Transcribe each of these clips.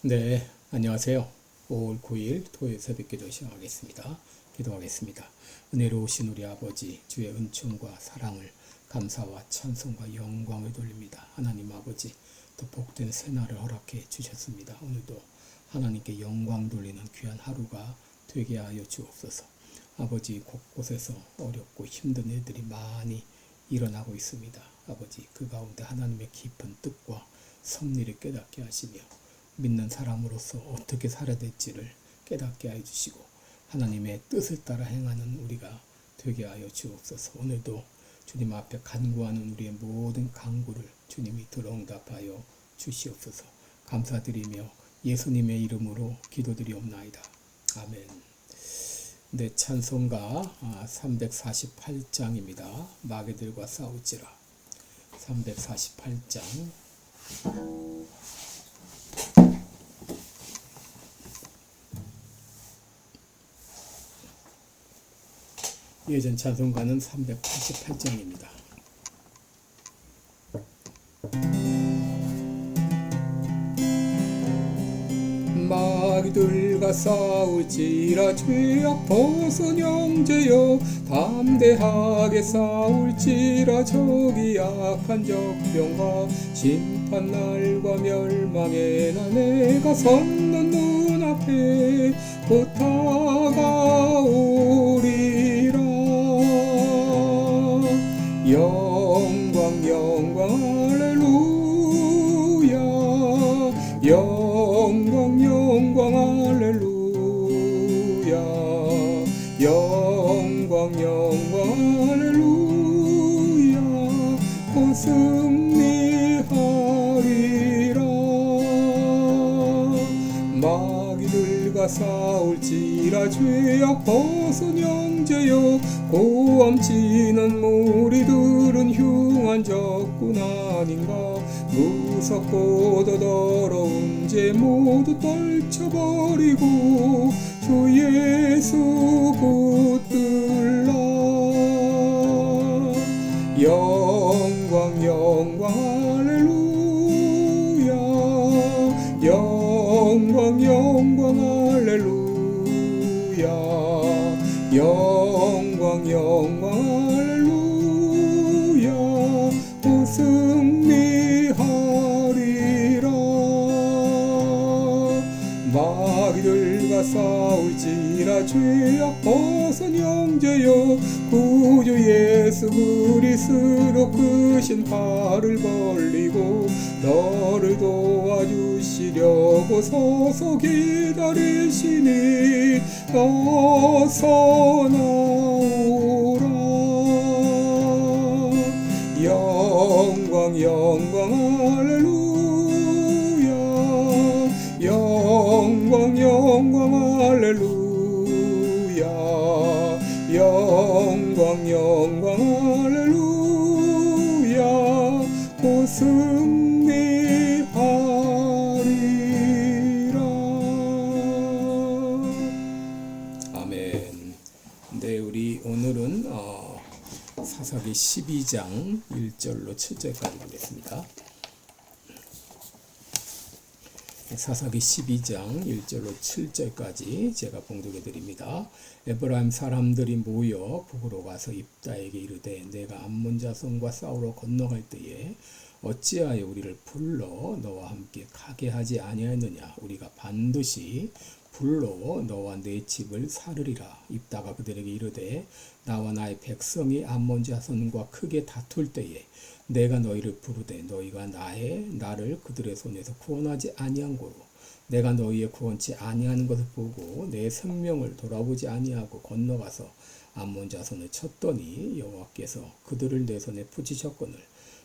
네, 안녕하세요. 5월 9일 토요일 새벽기도 시작하겠습니다. 기도하겠습니다. 은혜로우신 우리 아버지, 주의 은총과 사랑을 감사와 찬송과 영광을 돌립니다. 하나님 아버지, 또 복된 새날을 허락해 주셨습니다. 오늘도 하나님께 영광 돌리는 귀한 하루가 되게 하여 주옵소서. 아버지, 곳곳에서 어렵고 힘든 일들이 많이 일어나고 있습니다. 아버지, 그 가운데 하나님의 깊은 뜻과 섭리를 깨닫게 하시며 믿는 사람으로서 어떻게 살아야 될지를 깨닫게 하여 주시고 하나님의 뜻을 따라 행하는 우리가 되게 하여 주옵소서. 오늘도 주님 앞에 간구하는 우리의 모든 간구를 주님이 들어응답하여 주시옵소서. 감사드리며 예수님의 이름으로 기도드리옵나이다. 아멘. 네, 찬송가 348장입니다. 마귀들과 싸울지라. 348장. 예전 찬송가는 388장입니다. 마귀들과 싸울지라 죄악 벗은 형제여 담대하게 싸울지라 적이 약한 적병과 심판날과 멸망에나 내가 섰는 눈앞에 곧 다가오리라. 영광 영광 할렐루야. 영광 영광 할렐루야. 영광 영광 할렐루야. 곧 승리하리라. 마귀들과 싸울지라 죄악 벗은 형제여 고함치는 무리들은 흉한 적군 아닌가. 무섭고도 더러운 죄 모두 떨쳐버리고 주 예수 붙들라. 영광 영광 할렐루야. 영광 영광 할렐루야. 영광 영광 할렐루야. 곧 승리하리라. 마귀들과 싸울지라 죄악 벗은 형제여 구주 예수 그리스도 그 신발을 벌리고 너를 도와주시려고 서서 기다리시니 어서 나오라. 영광 영광 할렐루야. 영광 영광 할렐루야. 영광 영광 할렐루야. 곧 승리하리라. 아멘. 네, 우리 오늘은 사사기 12장 1절로 7절까지 보겠습니다. 사사기 12장 1절로 7절까지 제가 봉독해 드립니다. 에브라임 사람들이 모여 북으로 가서 입다에게 이르되 내가 암몬 자손과 싸우러 건너갈 때에 어찌하여 우리를 불러 너와 함께 가게 하지 아니하였느냐. 우리가 반드시 불러 너와 내 집을 살으리라. 입다가 그들에게 이르되 나와 나의 백성이 암몬 자손과 크게 다툴 때에 내가 너희를 부르되 너희가 나를 그들의 손에서 구원하지 아니한 고로 내가 너희의 구원치 아니하는 것을 보고 내 생명을 돌아보지 아니하고 건너가서 암몬 자손을 쳤더니 여호와께서 그들을 내 손에 붙이셨거늘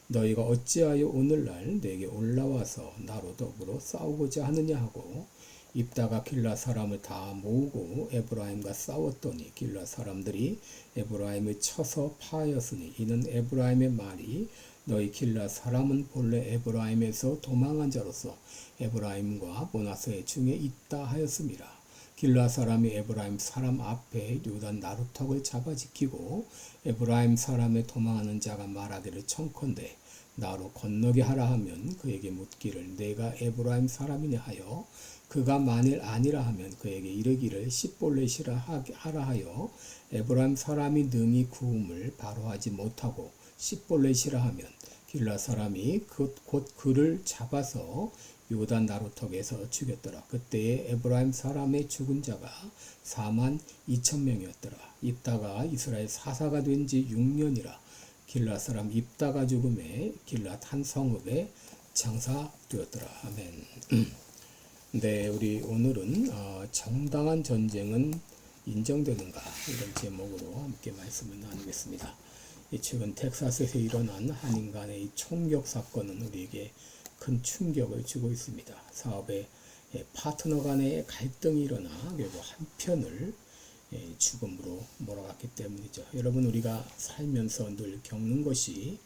너희가 어찌하여 오늘날 내게 올라와서 나로 더불어 싸우고자 하느냐 하고 입다가 길라 사람을 다 모으고 에브라임과 싸웠더니 길라 사람들이 에브라임을 쳐서 파하였으니 이는 에브라임의 말이 너희 길라 사람은 본래 에브라임에서 도망한 자로서 에브라임과 므낫세 중에 있다 하였음이라. 길라 사람이 에브라임 사람 앞에 요단 나루턱을 잡아 지키고 에브라임 사람의 도망하는 자가 말하기를 청컨대 나로 건너게 하라 하면 그에게 묻기를 내가 에브라임 사람이냐 하여 그가 만일 아니라 하면 그에게 이르기를 십볼렛이라 하라 하여 에브라임 사람이 능히 구음을 바로 하지 못하고 십볼렛이라 하면 길라 사람이 곧 그를 잡아서 요단 나루턱에서 죽였더라. 그때에 에브라임 사람의 죽은 자가 4만 2천 명이었더라. 입다가 이스라엘 사사가 된 지 6년이라. 길라 사람 입다가 죽음에 길랏 한 성읍에 장사되었더라. 아멘. 네, 우리 오늘은 정당한 전쟁은 인정되는가 이런 제목으로 함께 말씀을 나누겠습니다. 최근 텍사스에서 일어난 한인 간의 이 총격 사건은 우리에게 큰 충격을 주고 있습니다. 사업에 파트너 간의 갈등이 일어나 결국 한 편을 죽음으로 몰아갔기 때문이죠. 여러분, 우리가 살면서 늘 겪는 것이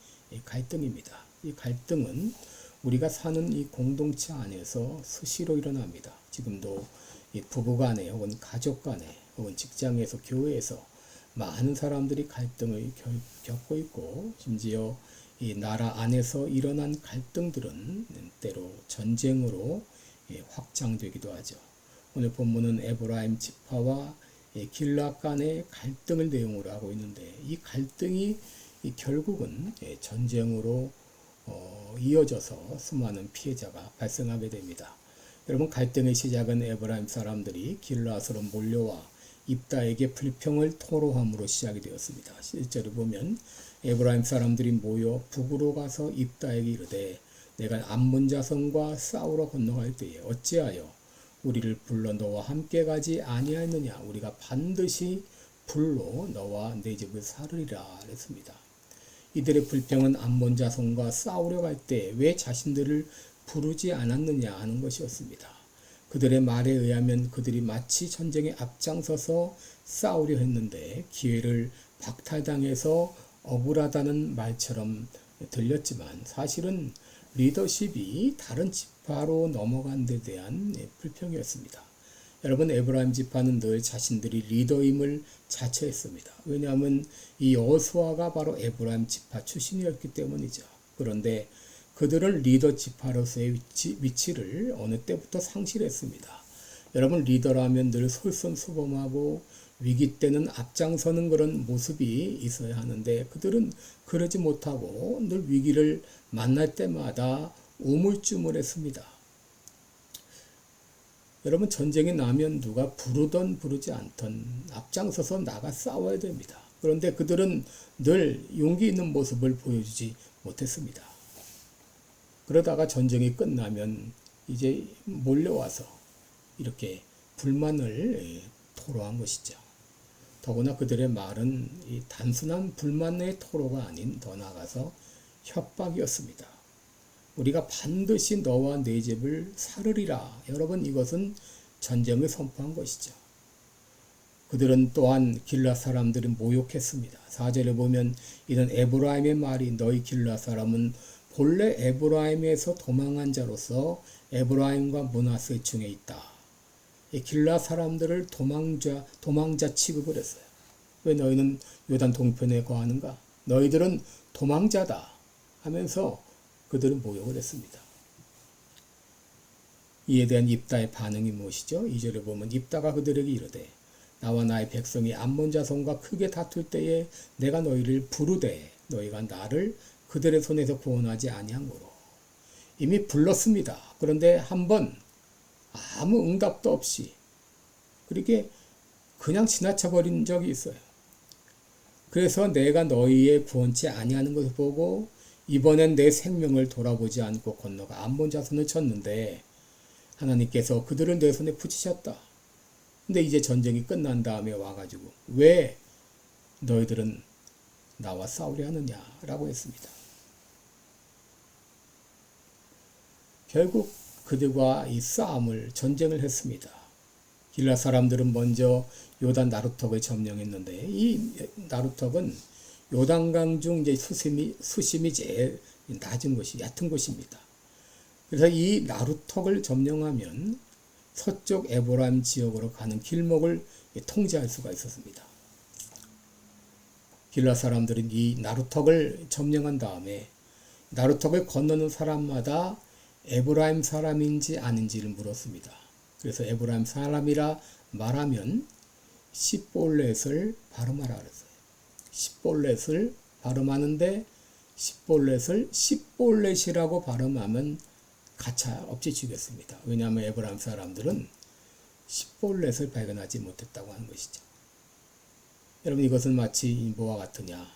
갈등입니다. 이 갈등은 우리가 사는 이 공동체 안에서 수시로 일어납니다. 지금도 이 부부 간에 혹은 가족 간에 혹은 직장에서 교회에서 많은 사람들이 갈등을 겪고 있고, 심지어 이 나라 안에서 일어난 갈등들은 때로 전쟁으로 확장되기도 하죠. 오늘 본문은 에브라임 지파와 길랏 간의 갈등을 내용으로 하고 있는데, 이 갈등이 결국은 전쟁으로 이어져서 수많은 피해자가 발생하게 됩니다. 여러분, 갈등의 시작은 에브라임 사람들이 길랏으로 몰려와 입다에게 불평을 토로함으로 시작이 되었습니다. 실제로 보면 에브라임 사람들이 모여 북으로 가서 입다에게 이르되 내가 암몬 자손과 싸우러 건너갈 때에 어찌하여 우리를 불러 너와 함께 가지 아니하였느냐. 우리가 반드시 불로 너와 내 집을 사르리라 했습니다. 이들의 불평은 암몬 자손과 싸우려 갈 때 왜 자신들을 부르지 않았느냐 하는 것이었습니다. 그들의 말에 의하면 그들이 마치 전쟁에 앞장서서 싸우려 했는데 기회를 박탈당해서 억울하다는 말처럼 들렸지만 사실은 리더십이 다른 지파로 넘어간 데 대한 불평이었습니다. 여러분, 에브라임 지파는 늘 자신들이 리더임을 자처했습니다. 왜냐하면 이 여호수아가 바로 에브라임 지파 출신이었기 때문이죠. 그런데 그들은 리더 지파로서의 위치를 어느 때부터 상실했습니다. 여러분, 리더라면 늘 솔선수범하고 위기 때는 앞장서는 그런 모습이 있어야 하는데 그들은 그러지 못하고 늘 위기를 만날 때마다 우물쭈물했습니다. 여러분, 전쟁이 나면 누가 부르던 부르지 않던 앞장서서 나가 싸워야 됩니다. 그런데 그들은 늘 용기 있는 모습을 보여주지 못했습니다. 그러다가 전쟁이 끝나면 이제 몰려와서 이렇게 불만을 토로한 것이죠. 더구나 그들의 말은 이 단순한 불만의 토로가 아닌 더 나아가서 협박이었습니다. 우리가 반드시 너와 내 집을 사르리라. 여러분, 이것은 전쟁을 선포한 것이죠. 그들은 또한 길랏 사람들을 모욕했습니다. 4절에 보면 이는 에브라임의 말이 너희 길랏 사람은 본래 에브라임에서 도망한 자로서 에브라임과 므낫세 중에 있다. 길랏 사람들을 도망자 취급을 했어요. 왜 너희는 요단 동편에 거하는가? 너희들은 도망자다 하면서 그들은 모욕을 했습니다. 이에 대한 입다의 반응이 무엇이죠? 2절에 보면 입다가 그들에게 이르되 나와 나의 백성이 암몬 자손과 크게 다툴 때에 내가 너희를 부르되 너희가 나를 그들의 손에서 구원하지 아니한고로. 이미 불렀습니다. 그런데 한번 아무 응답도 없이 그렇게 그냥 지나쳐버린 적이 있어요. 그래서 내가 너희의 구원치 아니하는 것을 보고 이번엔 내 생명을 돌아보지 않고 건너가 암몬 자손을 쳤는데 하나님께서 그들을 내 손에 붙이셨다. 근데 이제 전쟁이 끝난 다음에 와가지고 왜 너희들은 나와 싸우려 하느냐라고 했습니다. 결국 그들과 이 전쟁을 했습니다. 길랏 사람들은 먼저 요단 나루턱을 점령했는데 이 나루턱은 요단강 중 이제 수심이 제일 낮은 곳이 얕은 곳입니다. 그래서 이 나루턱을 점령하면 서쪽 에브라임 지역으로 가는 길목을 통제할 수가 있었습니다. 길랏 사람들은 이 나루턱을 점령한 다음에 나루턱을 건너는 사람마다 에브라임 사람인지 아닌지를 물었습니다. 그래서 에브라임 사람이라 말하면 시볼렛을 발음하라 그랬어요. 시볼렛을 발음하는데 시볼렛을 시볼렛이라고 발음하면 가차 없이 죽였습니다. 왜냐하면 에브라임 사람들은 시볼렛을 발견하지 못했다고 하는 것이죠. 여러분, 이것은 마치 뭐와 같으냐?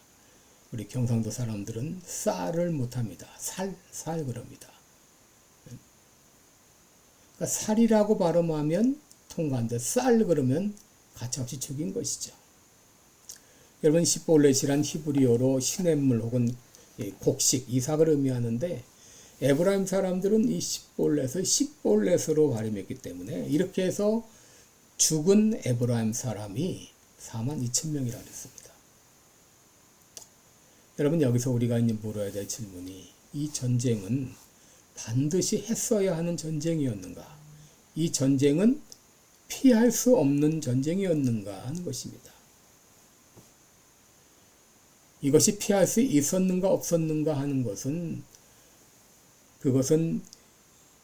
우리 경상도 사람들은 쌀을 못합니다. 살 그럽니다. 그러니까 살이라고 발음하면 통과한데 쌀 그러면 가차없이 죽인 것이죠. 여러분, 시볼렛이란 히브리어로 시냇물 혹은 곡식, 이삭을 의미하는데 에브라임 사람들은 이 시볼렛을 시볼렛으로 발음했기 때문에 이렇게 해서 죽은 에브라임 사람이 42,000명이라 그랬습니다. 여러분, 여기서 우리가 이제 물어야 될 질문이, 이 전쟁은 반드시 했어야 하는 전쟁이었는가? 이 전쟁은 피할 수 없는 전쟁이었는가 하는 것입니다. 이것이 피할 수 있었는가 없었는가 하는 것은, 그것은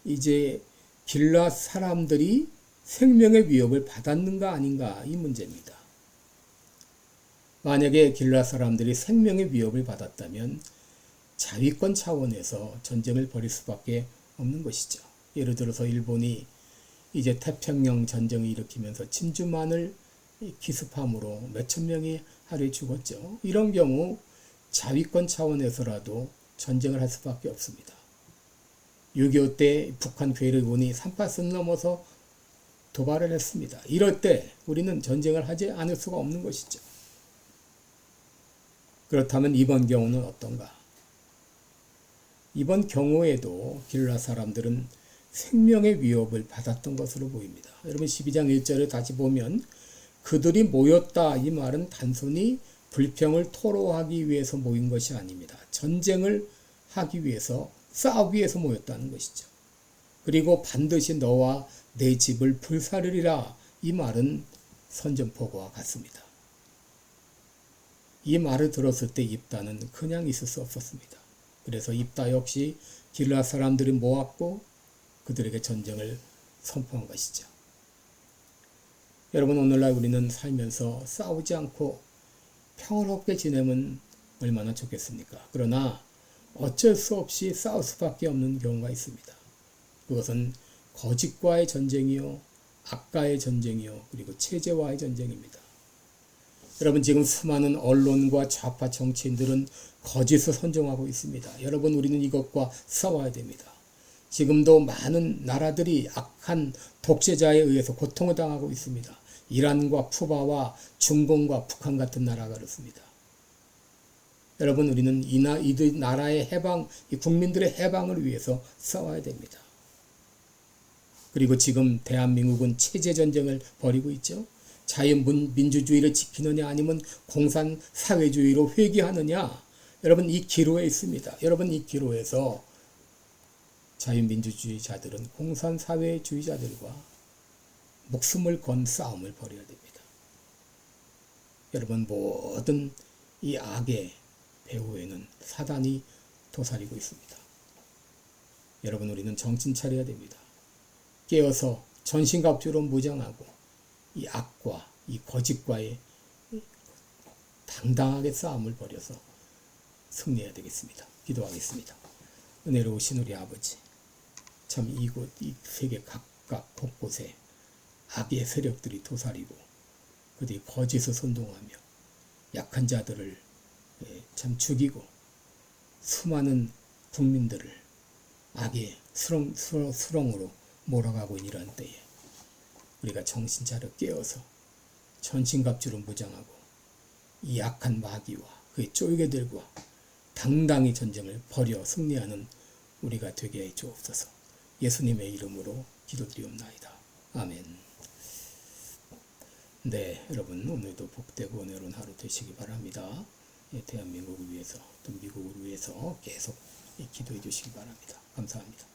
이제 길앗 사람들이 생명의 위협을 받았는가 아닌가, 이 문제입니다. 만약에 길앗 사람들이 생명의 위협을 받았다면 자위권 차원에서 전쟁을 벌일 수밖에 없는 것이죠. 예를 들어서 일본이 이제 태평양 전쟁을 일으키면서 진주만을 기습함으로 몇천 명이 하루에 죽었죠. 이런 경우 자위권 차원에서라도 전쟁을 할 수밖에 없습니다. 6.25 때 북한 괴뢰군이 38선을 넘어서 도발을 했습니다. 이럴 때 우리는 전쟁을 하지 않을 수가 없는 것이죠. 그렇다면 이번 경우는 어떤가? 이번 경우에도 길앗 사람들은 생명의 위협을 받았던 것으로 보입니다. 여러분, 12장 1절을 다시 보면 그들이 모였다, 이 말은 단순히 불평을 토로하기 위해서 모인 것이 아닙니다. 전쟁을 하기 위해서, 싸우기 위해서 모였다는 것이죠. 그리고 반드시 너와 내 집을 불사르리라, 이 말은 선전포고와 같습니다. 이 말을 들었을 때 입다는 그냥 있을 수 없었습니다. 그래서 입다 역시 길앗 사람들이 모았고 그들에게 전쟁을 선포한 것이죠. 여러분, 오늘날 우리는 살면서 싸우지 않고 평화롭게 지내면 얼마나 좋겠습니까? 그러나 어쩔 수 없이 싸울 수밖에 없는 경우가 있습니다. 그것은 거짓과의 전쟁이요, 악과의 전쟁이요, 그리고 체제와의 전쟁입니다. 여러분, 지금 수많은 언론과 좌파 정치인들은 거짓을 선정하고 있습니다. 여러분, 우리는 이것과 싸워야 됩니다. 지금도 많은 나라들이 악한 독재자에 의해서 고통을 당하고 있습니다. 이란과 쿠바와 중공과 북한 같은 나라가 그렇습니다. 여러분, 우리는 이들 나라의 해방, 이 국민들의 해방을 위해서 싸워야 됩니다. 그리고 지금 대한민국은 체제전쟁을 벌이고 있죠. 자유민주주의를 지키느냐 아니면 공산사회주의로 회귀하느냐, 여러분, 이 기로에 있습니다. 여러분, 이 기로에서 자유민주주의자들은 공산사회주의자들과 목숨을 건 싸움을 벌여야 됩니다. 여러분, 모든 이 악의 배후에는 사단이 도사리고 있습니다. 여러분, 우리는 정신 차려야 됩니다. 깨어서 전신갑주로 무장하고 이 악과 이 거짓과의 당당하게 싸움을 벌여서 승리해야 되겠습니다. 기도하겠습니다. 은혜로우신 우리 아버지, 참 이곳 이 세계 각각 곳곳에 악의 세력들이 도사리고 그들이 거짓을 선동하며 약한 자들을 참 죽이고 수많은 국민들을 악의 수렁으로 몰아가고 있는 이런 때에 우리가 정신 차려 깨어서 전신갑주로 무장하고 이 약한 마귀와 그의 쫄개들과 당당히 전쟁을 벌여 승리하는 우리가 되게 해 주옵소서. 예수님의 이름으로 기도드리옵나이다. 아멘. 네, 여러분, 오늘도 복되고 은혜로운 하루 되시기 바랍니다. 대한민국을 위해서 또 미국을 위해서 계속 기도해 주시기 바랍니다. 감사합니다.